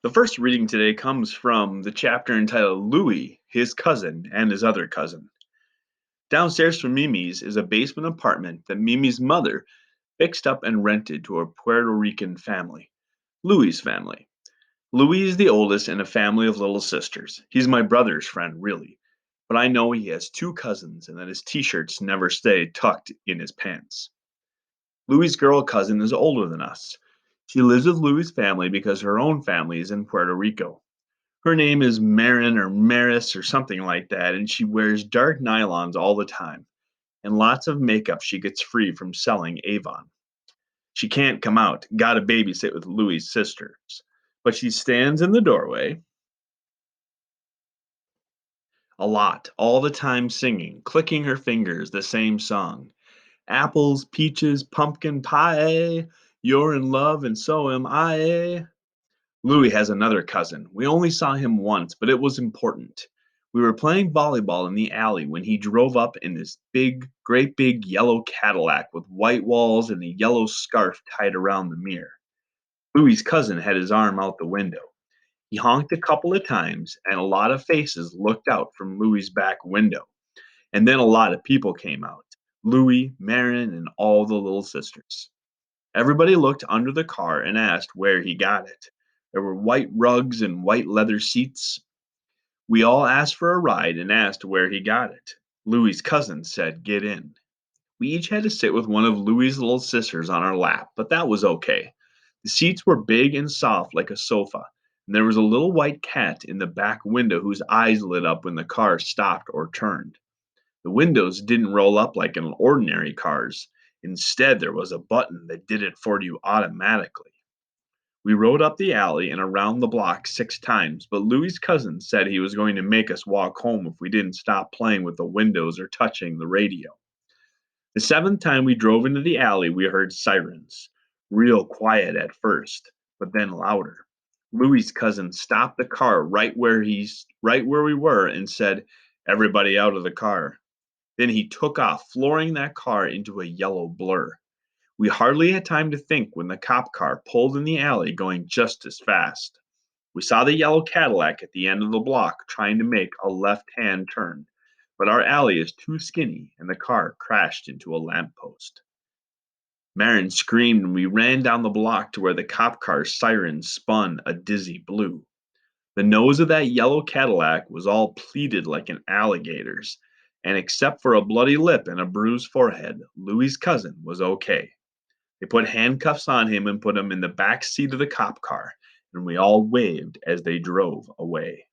The first reading today comes from the chapter entitled Louie, His Cousin, and His Other Cousin. Downstairs from Mimi's is a basement apartment that Mimi's mother fixed up and rented to a Puerto Rican family, Louie's family. Louie is the oldest in a family of little sisters. He's my brother's friend, really, but I know he has two cousins and that his t shirts never stay tucked in his pants. Louie's girl cousin is older than us. She lives with Louie's family because her own family is in Puerto Rico. Her name is Marin or Maris or something like that, and she wears dark nylons all the time and lots of makeup she gets free from selling Avon. She can't come out, gotta babysit with Louie's sisters. But she stands in the doorway a lot, all the time singing, clicking her fingers the same song. Apples, peaches, pumpkin pie. You're in love and so am I. Louis has another cousin. We only saw him once, but it was important. We were playing volleyball in the alley when he drove up in this great big yellow Cadillac with white walls and a yellow scarf tied around the mirror. Louis's cousin had his arm out the window. He honked a couple of times, and a lot of faces looked out from Louis's back window. And then a lot of people came out. Louis, Marin, and all the little sisters. Everybody looked under the car and asked where he got it. There were white rugs and white leather seats. We all asked for a ride and asked where he got it. Louis's cousin said, "Get in." We each had to sit with one of Louis's little sisters on our lap, but that was okay. The seats were big and soft like a sofa, and there was a little white cat in the back window whose eyes lit up when the car stopped or turned. The windows didn't roll up like in ordinary cars. Instead, there was a button that did it for you automatically. We rode up the alley and around the block 6 times, but Louis's cousin said he was going to make us walk home if we didn't stop playing with the windows or touching the radio. The seventh time we drove into the alley, we heard sirens. Real quiet at first, but then louder. Louis's cousin stopped the car right where we were and said, "Everybody out of the car." Then he took off, flooring that car into a yellow blur. We hardly had time to think when the cop car pulled in the alley going just as fast. We saw the yellow Cadillac at the end of the block trying to make a left hand turn, but our alley is too skinny and the car crashed into a lamppost. Marin screamed and we ran down the block to where the cop car's siren spun a dizzy blue. The nose of that yellow Cadillac was all pleated like an alligator's, and except for a bloody lip and a bruised forehead, Louis's cousin was okay. They put handcuffs on him and put him in the back seat of the cop car, and we all waved as they drove away.